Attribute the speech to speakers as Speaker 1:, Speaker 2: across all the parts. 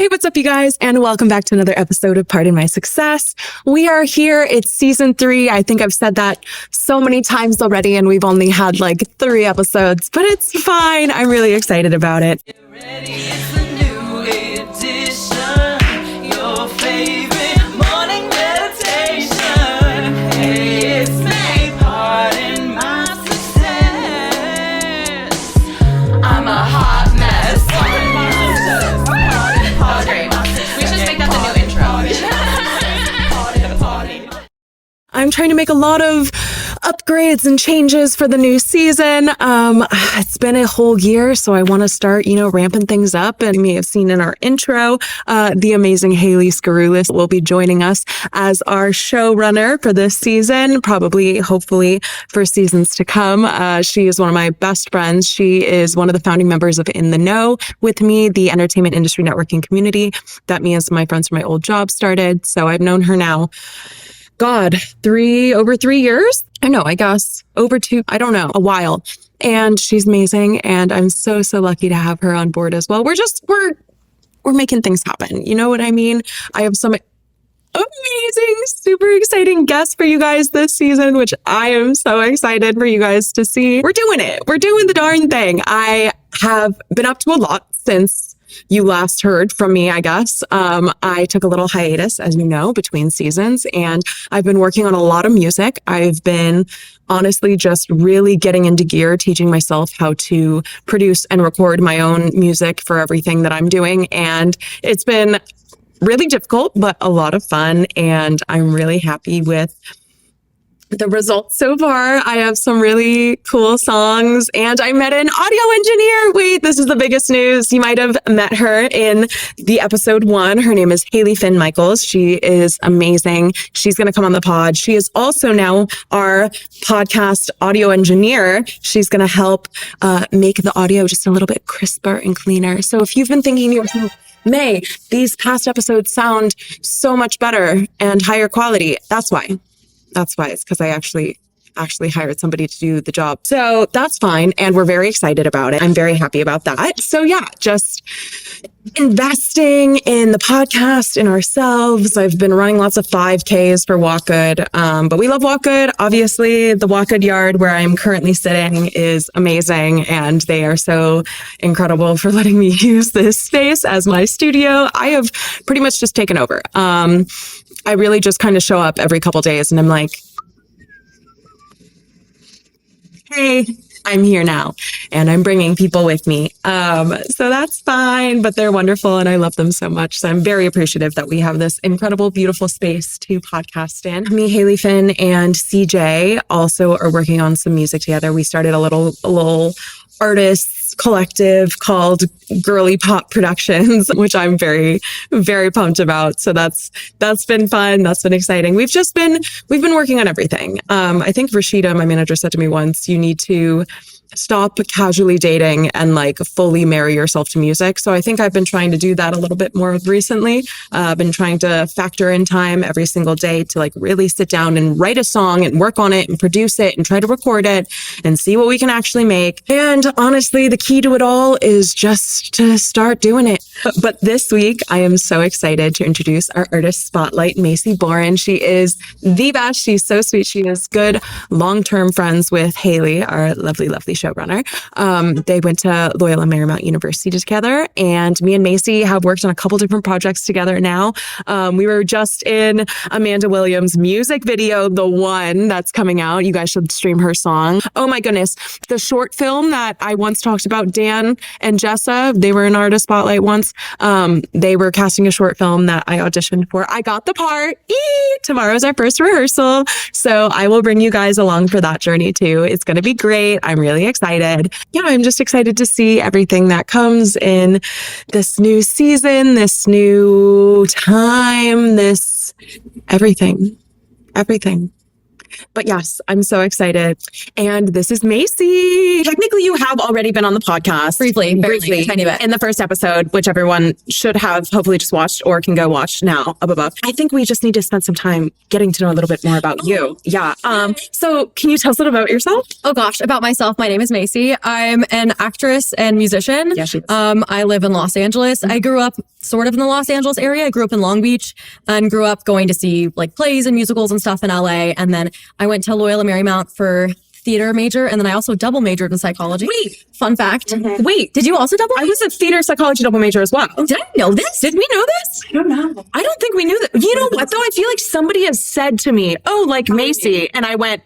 Speaker 1: Hey, what's up, you guys? And welcome back to another episode of Pardon My Success. We are here. It's season 3. I think I've said that so many times already, and we've only had like 3 episodes, but it's fine. I'm really excited about it.
Speaker 2: Get ready, it's a new edition. Your favorite morning meditation. Hey, it's Mei. Pardon my success. I'm a hot mess. Pardon my success.
Speaker 3: Oh, great. We should make that the new intro.
Speaker 1: I'm trying to make a lot of upgrades and changes for the new season. It's been a whole year, so I want to start, ramping things up. And you may have seen in our intro, the amazing Hailey Skarulis will be joining us as our showrunner for this season, probably, hopefully, for seasons to come. She is one of my best friends. She is one of the founding members of In the Know with me, the entertainment industry networking community that me and my friends from my old job started. So I've known her now, over 3 years. I guess over 2, I don't know, a while. And she's amazing. And I'm so lucky to have her on board as well. We're making things happen. You know what I mean? I have some amazing, super exciting guests for you guys this season, which I am so excited for you guys to see. We're doing it. We're doing the darn thing. I have been up to a lot since you last heard from me, I guess. I took a little hiatus, as you know, between seasons, and I've been working on a lot of music. I've been honestly just really getting into gear, teaching myself how to produce and record my own music for everything that I'm doing. And it's been really difficult, but a lot of fun. And I'm really happy with the results so far. I have some really cool songs, and I met an audio engineer. Wait, this is the biggest news. You might have met her in the episode 1. Her name is Hailey Mikkels. She is amazing. She's going to come on the pod. She is also now our podcast audio engineer. She's going to help make the audio just a little bit crisper and cleaner. So if you've been thinking to yourself, May, these past episodes sound so much better and higher quality, that's why. It's because I actually hired somebody to do the job. So that's fine. And we're very excited about it. I'm very happy about that. So yeah, just investing in the podcast, in ourselves. I've been running lots of 5Ks for Walk Good. But we love Walk Good. Obviously, the Walk Good yard where I'm currently sitting is amazing. And they are so incredible for letting me use this space as my studio. I have pretty much just taken over. I really just kind of show up every couple days and I'm like, hey, I'm here now and I'm bringing people with me. So that's fine, but they're wonderful and I love them so much. So I'm very appreciative that we have this incredible, beautiful space to podcast in. Me, Hailey Finn, and CJ also are working on some music together. We started a little artists collective called Girly Pop Productions, which I'm very, very pumped about. So that's been fun. That's been exciting. We've been working on everything. I think Rashida, my manager, said to me once, you need to stop casually dating and like fully marry yourself to music. So I think I've been trying to do that a little bit more recently. I've been trying to factor in time every single day to like really sit down and write a song and work on it and produce it and try to record it and see what we can actually make. And honestly, the key to it all is just to start doing it. But this week, I am so excited to introduce our artist spotlight, Macy Boren. She is the best. She's so sweet. She is good long-term friends with Hailey, our lovely, lovely showrunner. They went to Loyola Marymount University together, and me and Macy have worked on a couple different projects together now. We were just in Amanda Williams' music video, the one that's coming out. You guys should stream her song. Oh my goodness. The short film that I once talked about, Dan and Jessa, they were in Artist Spotlight once. They were casting a short film that I auditioned for. I got the part. Tomorrow's our first rehearsal. So I will bring you guys along for that journey too. It's going to be great. I'm really excited. Yeah, I'm just excited to see everything that comes in this new season, this new time, this everything. But yes, I'm so excited. And this is Macy. Technically, you have already been on the podcast.
Speaker 3: Briefly, barely, tiny bit.
Speaker 1: In the first episode, which everyone should have hopefully just watched or can go watch now up above. I think we just need to spend some time getting to know a little bit more about you. Yeah. So can you tell us a little about yourself?
Speaker 3: Oh gosh, about myself. My name is Macy. I'm an actress and musician.
Speaker 1: Yeah, she is.
Speaker 3: I live in Los Angeles. I grew up sort of in the Los Angeles area. I grew up in Long Beach and grew up going to see like plays and musicals and stuff in LA. And then I went to Loyola Marymount for theater major, and then I also double majored in psychology.
Speaker 1: Wait.
Speaker 3: Fun fact.
Speaker 1: Wait.
Speaker 3: Did you also double?
Speaker 1: I was a theater psychology double major as well.
Speaker 3: Did I know this?
Speaker 1: Did we know this?
Speaker 3: I don't know.
Speaker 1: I don't think we knew that. You know what, though? I feel like somebody has said to me, oh, like Macy. And I went,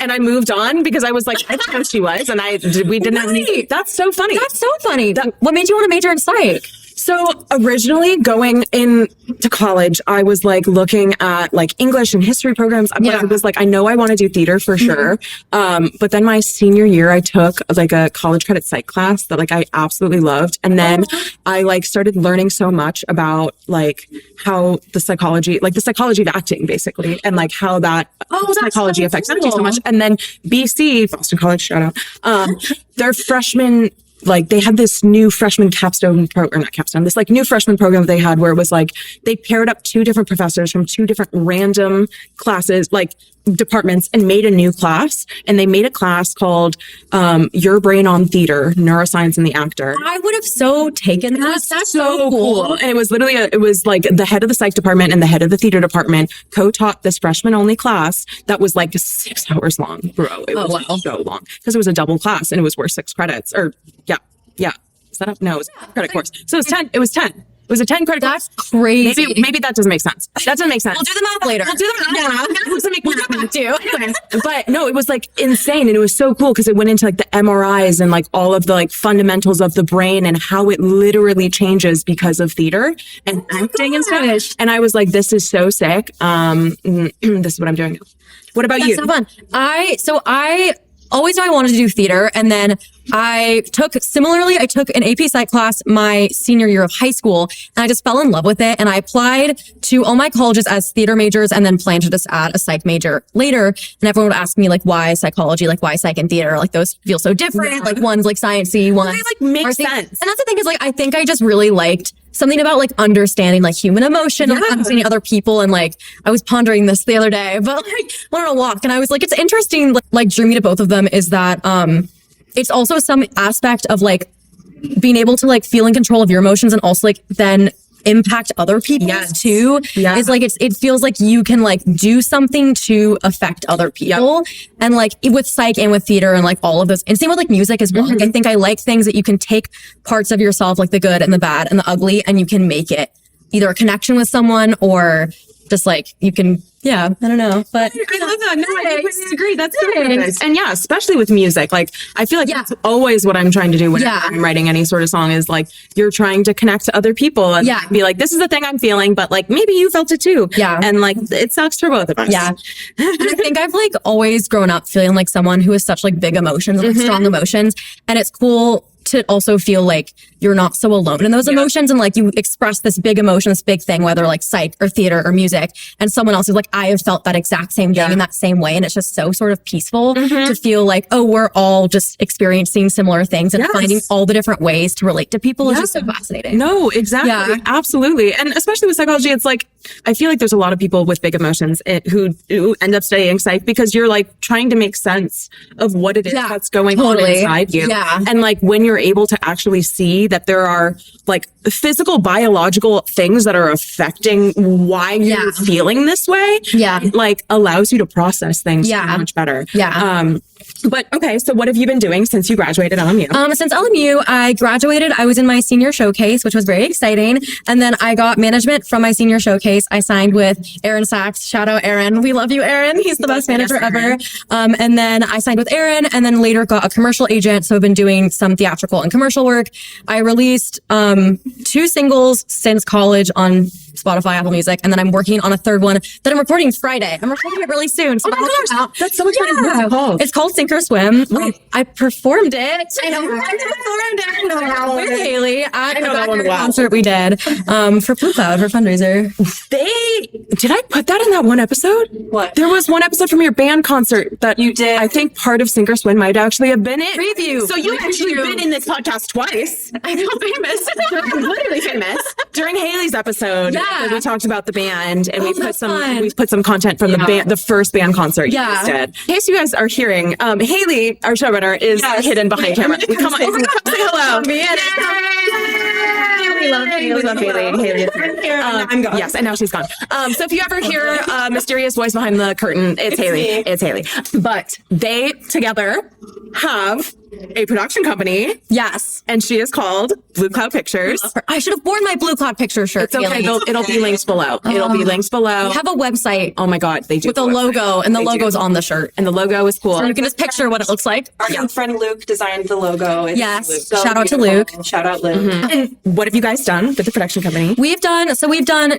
Speaker 1: and I moved on because I was like, I didn't know she was. And we didn't have any. That's so funny.
Speaker 3: That's so funny. What made you want to major in psych?
Speaker 1: So originally going into college, I was like looking at like English and history programs. But I was like, I know I want to do theater for sure. But then my senior year, I took like a college credit psych class that like I absolutely loved. And then I like started learning so much about like how the psychology of acting basically, and like how that psychology affects acting so much. And then BC, Boston College, shout out, their freshman, like they had this new freshman capstone this like new freshman program they had where it was like they paired up two different professors from two different random classes, like departments, and made a new class. And they made a class called Your Brain on Theater, Neuroscience and the Actor.
Speaker 3: I would have so taken that. That's so cool.
Speaker 1: And it was literally it was like the head of the psych department and the head of the theater department co-taught this freshman only class that was like 6 hours long, bro. It was so long because it was a double class and it was worth 6 credits. Or yeah. Is that up? No, it was a credit course. So it was 10. It was 10. It was a 10 credit course.
Speaker 3: That's crazy.
Speaker 1: Maybe that doesn't make sense. That doesn't make sense.
Speaker 3: We'll do the math later.
Speaker 1: We'll do the math.
Speaker 3: Yeah. We'll get back to you.
Speaker 1: But no, it was like insane. And it was so cool because it went into like the MRIs and like all of the like fundamentals of the brain and how it literally changes because of theater and acting and stuff. And I was like, this is so sick. This is what I'm doing now. What about you?
Speaker 3: That's so fun. I always knew I wanted to do theater. And then I took an AP Psych class my senior year of high school, and I just fell in love with it. And I applied to all my colleges as theater majors and then planned to just add a psych major later. And everyone would ask me like, why psychology? Like why psych and theater? Like those feel so different. Yeah. Like one's like sciencey, one's
Speaker 1: they like make sense.
Speaker 3: And that's the thing is like, I think I just really liked something about like understanding like human emotion and like, understanding other people. And like, I was pondering this the other day, but like went on a walk and I was like, it's interesting. Like drew me to both of them is that, it's also some aspect of like being able to like feel in control of your emotions and also like then impact other people too. Yeah. It's like, it feels like you can like do something to affect other people. And like with psych and with theater and like all of those, and same with like music as well. Like I think I like things that you can take parts of yourself, like the good and the bad and the ugly, and you can make it either a connection with someone or just like you can, I don't know. But
Speaker 1: I love that. No, I completely agree. That's so nice. And yeah, especially with music. Like I feel like that's always what I'm trying to do when I'm writing any sort of song is like you're trying to connect to other people and be like, this is the thing I'm feeling, but like maybe you felt it too. Yeah. And like it sucks for both of us.
Speaker 3: Yeah. And I think I've like always grown up feeling like someone who has such like big emotions, like strong emotions. And it's cool to also feel like you're not so alone in those emotions and like you express this big emotion, this big thing, whether like psych or theater or music, and someone else is like, I have felt that exact same thing in that same way. And it's just so sort of peaceful to feel like, oh, we're all just experiencing similar things and finding all the different ways to relate to people is just so fascinating.
Speaker 1: No, exactly. Yeah. Absolutely. And especially with psychology, it's like, I feel like there's a lot of people with big emotions who end up studying psych because you're like trying to make sense of what it is that's going on inside you. Yeah. And like when you're able to actually see that there are like physical, biological things that are affecting why you're feeling this way, like allows you to process things so much better. Yeah. But okay, so what have you been doing since you graduated LMU?
Speaker 3: Since LMU, I graduated. I was in my senior showcase, which was very exciting. And then I got management from my senior showcase. I signed with Aaron Sachs. Shout out Aaron. We love you, Aaron. He's the best manager ever. And then I signed with Aaron and then later got a commercial agent. So I've been doing some theatrical and commercial work. I released 2 singles since college on Spotify, Apple Music. And then I'm working on a third one that I'm recording Friday. I'm recording it really soon. So
Speaker 1: Oh my gosh, that's so much fun. What's it called?
Speaker 3: It's called Sink or Swim. I performed it. I know. With Hailey at a concert we did for Blue Cloud for fundraiser.
Speaker 1: Did I put that in that one episode?
Speaker 4: What?
Speaker 1: There was one episode from your band concert that
Speaker 4: You did.
Speaker 1: I think part of Sink or Swim might actually have been it.
Speaker 3: Preview.
Speaker 1: So you've actually been in this podcast twice.
Speaker 3: I know, famous.
Speaker 1: Literally famous. During Hailey's episode,
Speaker 3: Yeah.
Speaker 1: we talked about the band and we
Speaker 3: that's fun.
Speaker 1: put some content from the band, the first band concert you
Speaker 3: Yeah.
Speaker 1: guys did. In case you guys are hearing, Hailey, our showrunner, is hidden behind camera. Come on, say hello. We love Hailey. We love Hailey. Hailey is here.
Speaker 4: I'm gone.
Speaker 1: Yes, and now she's gone. So if you ever hear a mysterious voice behind the curtain, it's Hailey.
Speaker 4: me.
Speaker 1: It's Hailey. But they together have a production company,
Speaker 3: Yes.
Speaker 1: and she is called Blue Cloud Pictures.
Speaker 3: I should have worn my Blue Cloud picture shirt.
Speaker 1: It's okay.
Speaker 3: Hailey.
Speaker 1: It'll be linked below. It'll be linked below.
Speaker 3: We have a website
Speaker 1: Oh my God, they do.
Speaker 3: with a
Speaker 1: have website.
Speaker 3: logo, and the
Speaker 1: They do.
Speaker 3: logo's on the shirt.
Speaker 1: And the logo is cool.
Speaker 3: So you can just picture what it looks like.
Speaker 4: Our young friend Luke designed the logo. It's
Speaker 3: Yes.
Speaker 4: so
Speaker 3: Shout out to
Speaker 4: beautiful.
Speaker 3: Luke.
Speaker 4: Shout out Luke.
Speaker 1: And what have you guys done with the production company?
Speaker 3: We've done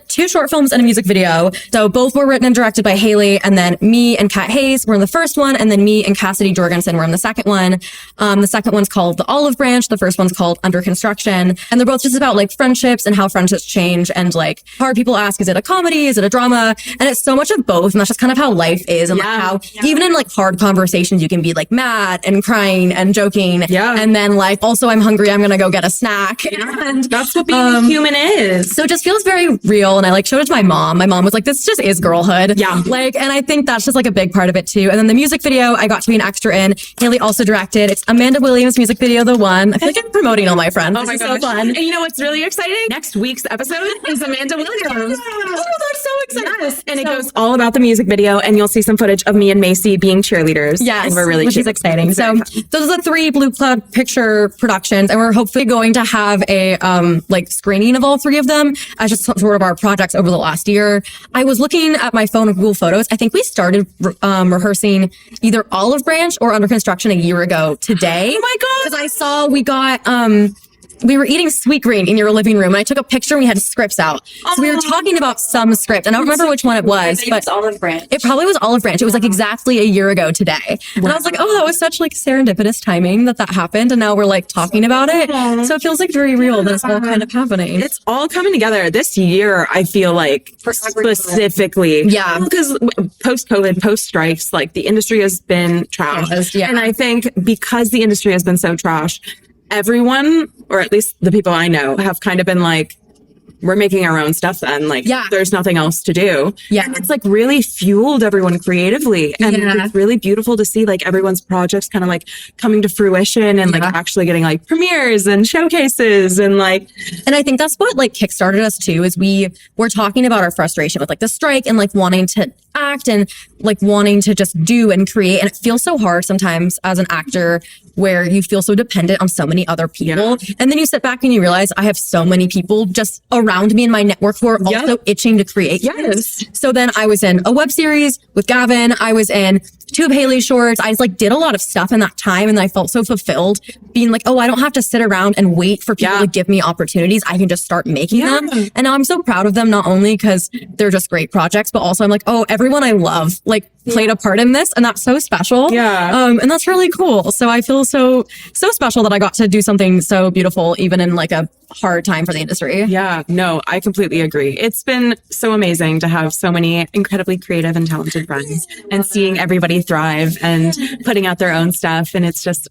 Speaker 3: 2 short films and a music video. So both were written and directed by Hailey, and then me and Kat Hayes were in the first one, and then me and Cassidy Jorgensen were in the second one. The second one's called The Olive Branch. The first one's called Under Construction. And they're both just about like friendships and how friendships change. And like hard people ask, is it a comedy? Is it a drama? And it's so much of both. And that's just kind of how life is. And like how even in like hard conversations, you can be like mad and crying and joking.
Speaker 1: Yeah.
Speaker 3: And then like, also I'm hungry. I'm going to go get a snack. And
Speaker 1: That's what being human is.
Speaker 3: so it just feels very real. And I like showed it to my mom. My mom was like, this just is girlhood.
Speaker 1: Yeah.
Speaker 3: Like, and I think that's just like a big part of it too. And then the music video, I got to be an extra in. Hailey also directed. It's Amanda Williams' music video, The One. I feel like I'm promoting all my friends.
Speaker 1: Oh my
Speaker 3: This is
Speaker 1: gosh.
Speaker 3: so fun.
Speaker 1: And you know what's really exciting? Next week's episode is Amanda Williams.
Speaker 3: Oh, that's so exciting.
Speaker 1: Yes. And it goes all about the music video, and you'll see some footage of me and Macy being cheerleaders.
Speaker 3: Yes,
Speaker 1: And we're really
Speaker 3: which
Speaker 1: cute.
Speaker 3: is exciting. So those are the 3 Blue Cloud Picture productions, and we're hopefully going to have a like screening of all 3 of them as just sort of our projects over the last year. I was looking at my phone of Google Photos. I think we started rehearsing either Olive Branch or Under Construction a year ago today.
Speaker 1: Oh my God.
Speaker 3: Because I saw we got we were eating sweet green in your living room, and I took a picture and we had scripts out. So we were talking about some script, and I don't remember which one it was, but
Speaker 4: It's Olive Branch.
Speaker 3: it probably was Olive Branch. It was like exactly a year ago today. And I was like, oh, that was such like serendipitous timing that happened. And now we're like talking about it. So it feels like very real that it's all kind of happening.
Speaker 1: It's all coming together this year. I feel like specifically,
Speaker 3: Yeah.
Speaker 1: because post-COVID, post-strikes, like the industry has been trash,
Speaker 3: Yeah.
Speaker 1: and I think because the industry has been so trash, everyone, or at least the people I know, have kind of been like, we're making our own stuff then. Like,
Speaker 3: Yeah.
Speaker 1: there's nothing else to do.
Speaker 3: Yeah.
Speaker 1: And it's like really fueled everyone creatively. And
Speaker 3: Yeah.
Speaker 1: it's really beautiful to see like everyone's projects kind of like coming to fruition and like
Speaker 3: Yeah.
Speaker 1: actually getting like premieres and showcases and like,
Speaker 3: And I think that's what like kickstarted us too, is we were talking about our frustration with like the strike and like wanting to act and like wanting to just do and create. And it feels so hard sometimes as an actor where you feel so dependent on so many other people. And then you sit back and you realize I have so many people just around me in my network who are also itching to create.
Speaker 1: Yes.
Speaker 3: So then I was in a web series with Gavin. I was in 2 of Hailey's shorts. I just like did a lot of stuff in that time, and I felt so fulfilled being like, oh, I don't have to sit around and wait for people to give me opportunities. I can just start making them. And now I'm so proud of them, not only because they're just great projects, but also I'm like, oh, everyone I love like played a part in this, and that's so special.
Speaker 1: Yeah.
Speaker 3: And that's really cool. So I feel so special that I got to do something so beautiful, even in like a hard time for the industry.
Speaker 1: Yeah, no, I completely agree. It's been so amazing to have so many incredibly creative and talented friends and seeing everybody thrive and putting out their own stuff. And it's just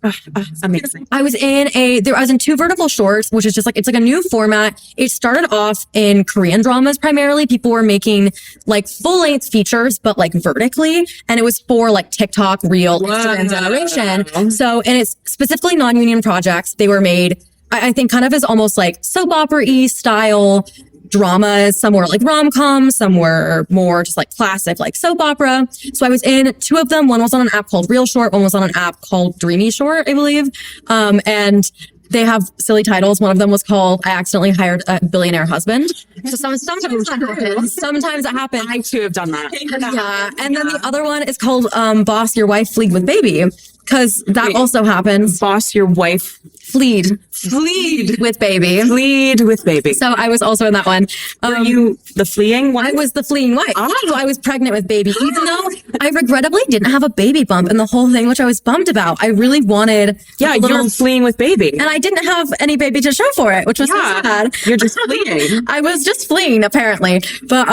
Speaker 1: amazing.
Speaker 3: I was in 2 vertical shorts, which is just like, it's like a new format. It started off in Korean dramas primarily. People were making like full length features, but like vertically. And it was for like TikTok, Reel, Instagram generation. So, and it's specifically non-union projects. They were made, I think kind of as almost like soap opera-y style dramas. Some were like rom-coms, some were more just like classic, like soap opera. So I was in 2 of them. One was on an app called Real Short. One was on an app called Dreamy Short, I believe. And they have silly titles. One of them was called I Accidentally Hired a Billionaire Husband. So sometimes that happens. Sometimes it happens.
Speaker 1: I too have done that.
Speaker 3: Yeah. And then the other one is called Boss Your Wife Fleed with Baby. Because that also happens.
Speaker 1: Boss your wife
Speaker 3: Fleed
Speaker 1: Fleed
Speaker 3: with Baby.
Speaker 1: Fleed with Baby.
Speaker 3: So I was also in that one.
Speaker 1: Were you the fleeing one?
Speaker 3: I was the fleeing wife.
Speaker 1: Oh.
Speaker 3: So I was pregnant with Baby, even though I regrettably didn't have a baby bump in the whole thing, which I was bummed about. I really wanted
Speaker 1: Yeah,
Speaker 3: a little,
Speaker 1: you're fleeing with Baby.
Speaker 3: and I didn't have any baby to show for it, which was so sad.
Speaker 1: You're just fleeing.
Speaker 3: I was just fleeing, apparently. But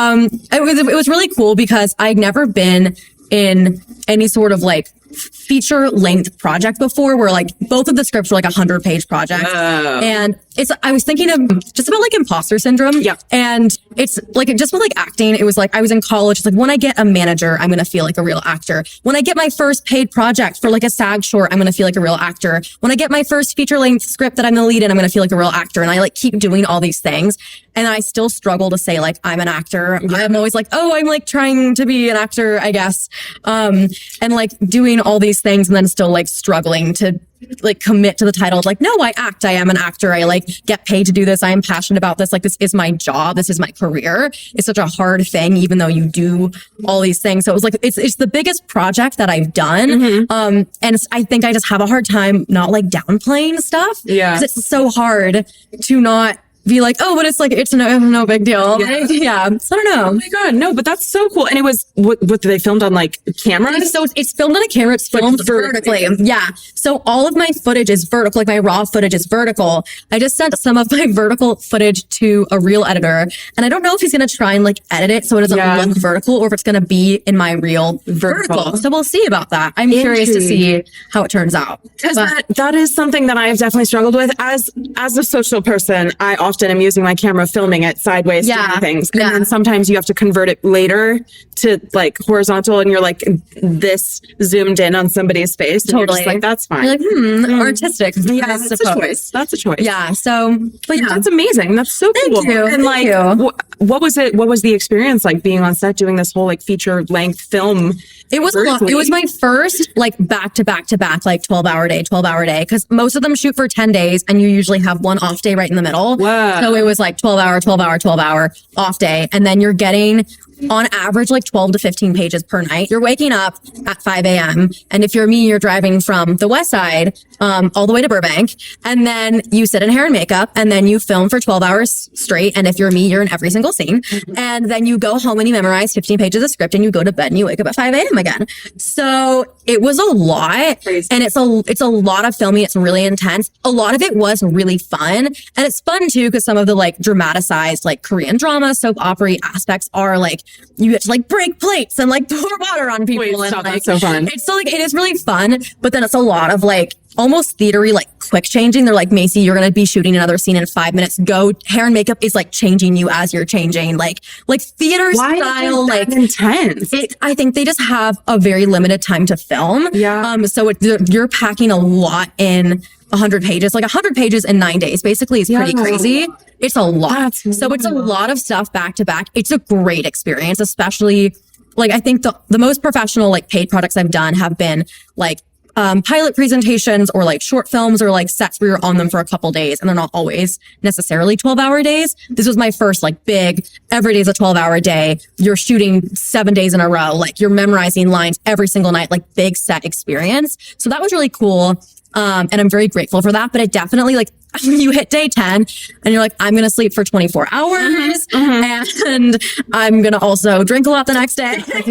Speaker 3: it was really cool because I'd never been in any sort of like feature length project before where like both of the scripts were like 100-page projects. And I was thinking of just about like imposter syndrome.
Speaker 1: Yeah.
Speaker 3: And it's like, just with like acting, it was like, I was in college. It's like, when I get a manager, I'm going to feel like a real actor. When I get my first paid project for like a SAG short, I'm going to feel like a real actor. When I get my first feature length script that I'm going to lead in, I'm going to feel like a real actor. And I like keep doing all these things. And I still struggle to say like, I'm an actor. Yeah. I'm always like, oh, I'm like trying to be an actor, I guess. And like doing all these things and then still like struggling to like commit to the title of like, no, I act. I am an actor. I like get paid to do this. I am passionate about this. Like, this is my job. This is my career. It's such a hard thing, even though you do all these things. So it was like, it's the biggest project that I've done. And I think I just have a hard time not like downplaying stuff.
Speaker 1: Yeah.
Speaker 3: 'Cause it's so hard to not be like, oh, but it's like, it's no big deal. Yeah. So I don't know.
Speaker 1: Oh my God. No, but that's so cool. And it was, what they filmed on like camera?
Speaker 3: So it's filmed on a camera. It's filmed vertically. Yeah. So all of my footage is vertical. Like my raw footage is vertical. I just sent some of my vertical footage to a reel editor. And I don't know if he's going to try and like edit it so it doesn't look vertical or if it's going to be in my real vertical. So we'll see about that. I'm curious to see how it turns out.
Speaker 1: Because that is something that I have definitely struggled with. As a social person, I often am using my camera filming it sideways doing things. And then sometimes you have to convert it later to like horizontal and you're like this zoomed in on somebody's face. And you're just like, that's fine.
Speaker 3: You're like, artistic.
Speaker 1: Yeah, that's a choice. That's a choice.
Speaker 3: Yeah. So, but yeah.
Speaker 1: That's amazing. That's so cool.
Speaker 3: Thank you.
Speaker 1: And like, what was it? What was the experience like being on set doing this whole like feature length film?
Speaker 3: It was a lot. It was my first like back to back like 12-hour day. Cause most of them shoot for 10 days and you usually have one off day right in the middle.
Speaker 1: Wow.
Speaker 3: So it was like 12-hour off day. And then you're getting on average like 12 to 15 pages per night. You're waking up at 5 a.m. And if you're me, you're driving from the West Side, all the way to Burbank. And then you sit in hair and makeup and then you film for 12 hours straight. And if you're me, you're in every single scene. And then you go home and you memorize 15 pages of script and you go to bed and you wake up at 5 a.m. again. So it was a lot.
Speaker 1: Crazy.
Speaker 3: And it's a lot of filming. It's really intense. A lot of it was really fun. And it's fun too, because some of the like dramatized like Korean drama, soap opera aspects are like, you get to like break plates and like pour water on people.
Speaker 1: Wait,
Speaker 3: and
Speaker 1: stop,
Speaker 3: like,
Speaker 1: that's so fun.
Speaker 3: It's so like, it is really fun, but then it's a lot of like almost theatery, like quick changing. They're like, Macy, you're going to be shooting another scene in 5 minutes. Go. Hair and makeup is like changing you as you're changing, like theater style, like
Speaker 1: intense.
Speaker 3: I think they just have a very limited time to film.
Speaker 1: Yeah.
Speaker 3: So you're packing a lot in 100 pages, like 100 pages in 9 days, basically is pretty crazy. It's a lot. So it's a lot of stuff back to back. It's a great experience, especially like, I think the most professional, like paid products I've done have been like, pilot presentations or like short films or like sets where you're on them for a couple days and they're not always necessarily 12-hour days. This was my first like big, every day is a 12-hour day. You're shooting 7 days in a row. Like you're memorizing lines every single night, like big set experience. So that was really cool. And I'm very grateful for that, but it definitely like you hit day 10 and you're like, I'm going to sleep for 24 hours and I'm going to also drink a lot the next day. But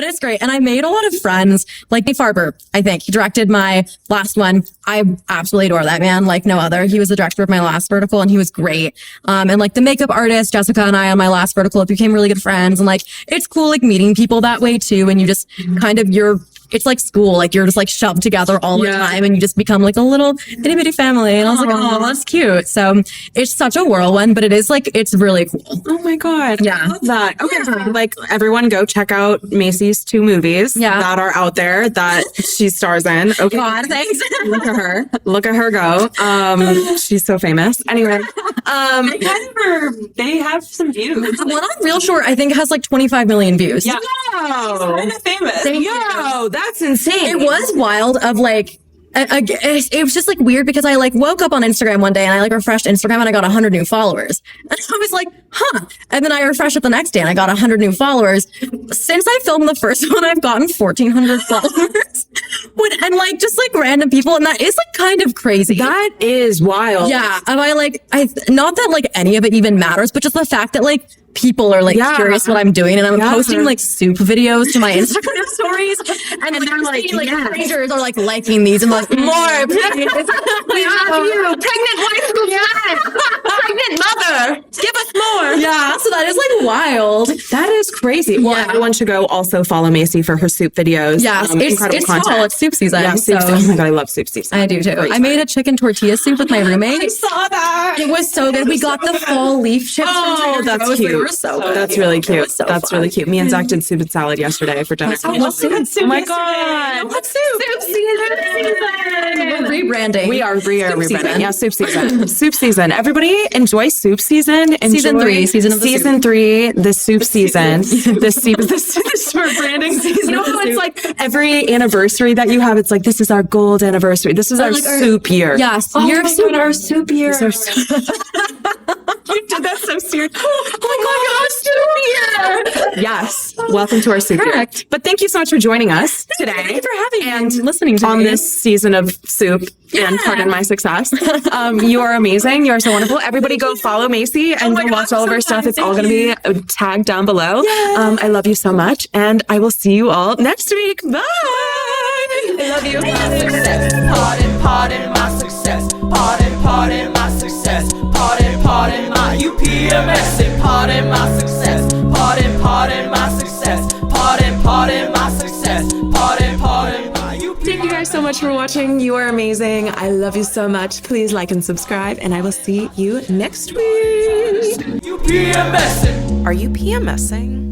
Speaker 3: it's great. And I made a lot of friends, like Nate Farber, I think he directed my last one. I absolutely adore that man like no other. He was the director of my last vertical and he was great. And like the makeup artist, Jessica, and I on my last vertical became really good friends. And like, it's cool, like meeting people that way too. And you just kind of, it's like school, like you're just like shoved together all the time and you just become like a little itty bitty family. And I was like, oh, that's cute. So it's such a whirlwind, but it is like, it's really cool.
Speaker 1: Oh my God.
Speaker 3: Yeah.
Speaker 1: I love that. Okay. So like everyone go check out Macy's 2 movies that are out there that she stars in. Okay.
Speaker 3: God, thanks.
Speaker 1: Look at her. Look at her go. She's so famous. Anyway.
Speaker 4: They have some views.
Speaker 3: The one on Real Short, I think has like 25 million views.
Speaker 4: Yeah.
Speaker 1: Wow.
Speaker 4: Kind of famous.
Speaker 1: Yo, that's insane.
Speaker 3: It was wild of like, it was just like weird because I like woke up on Instagram one day and I like refreshed Instagram and I got 100 new followers. And I was like, huh. And then I refreshed it the next day and I got 100 new followers. Since I filmed the first one, I've gotten 1,400 followers. and like just like random people, and that is like kind of crazy.
Speaker 1: That is wild.
Speaker 3: Yeah. Am I like, not that like any of it even matters, but just the fact that like people are like curious what I'm doing, and I'm posting like soup videos to my Instagram stories, and they're like, strangers are like liking these and like, more, please.
Speaker 1: We have you, pregnant wife of pregnant mother. Give us more.
Speaker 3: Yeah. So that is like wild.
Speaker 1: That is crazy. Well, everyone should go also follow Macy for her soup videos.
Speaker 3: Yes,
Speaker 1: incredible
Speaker 3: it's
Speaker 1: content.
Speaker 3: fall. It's soup season.
Speaker 1: Yeah, soup season. Oh my God, I love soup season.
Speaker 3: I do too.
Speaker 1: Great.
Speaker 3: I made a chicken tortilla soup with my roommate.
Speaker 1: I saw that.
Speaker 3: It was so good. We got the fall leaf chips.
Speaker 1: Oh, that's
Speaker 3: They
Speaker 1: cute.
Speaker 3: were so good.
Speaker 1: That's really cute.
Speaker 3: So
Speaker 1: That's really cute. Me and Zach did soup and salad yesterday for dinner.
Speaker 3: What soup?
Speaker 1: Oh my God.
Speaker 3: What soup?
Speaker 1: Soup season.
Speaker 3: We're rebranding.
Speaker 1: We are rebranding.
Speaker 3: season.
Speaker 1: Yeah, soup season. Soup season. Everybody enjoy soup season.
Speaker 3: Season 3. Season of the
Speaker 1: Season
Speaker 3: soup.
Speaker 1: 3, the soup season. The soup. This is for branding. You know how it's like every anniversary that you have, it's like, this is our gold anniversary. This is our
Speaker 3: like our-
Speaker 1: soup year.
Speaker 3: Yes.
Speaker 1: Oh
Speaker 3: Year
Speaker 1: my
Speaker 3: of soup.
Speaker 1: God, our soup year. You did that so serious. Oh my God, soup year. Yes. Welcome to our soup year.
Speaker 3: Correct.
Speaker 1: But thank you so much for joining us today.
Speaker 3: Thank you for having me
Speaker 1: and
Speaker 3: and listening to
Speaker 1: on
Speaker 3: me.
Speaker 1: this season of soup and pardon my success. You are amazing. You are so wonderful. Everybody go follow Macy and go watch all of her stuff. It's all going to be tagged down below. I love you so much. And I will see you all next week. Bye. I love you.
Speaker 2: Success. Pardon my success. Pardon my success. Pardon my UPMS. Pardon my success. Pardon my success. Pardon my success. Pardon my UPMS.
Speaker 1: Thank you guys so much for watching. You are amazing. I love you so much. Please like and subscribe, and I will see you next week.
Speaker 2: UPMS.
Speaker 1: Are you PMSing?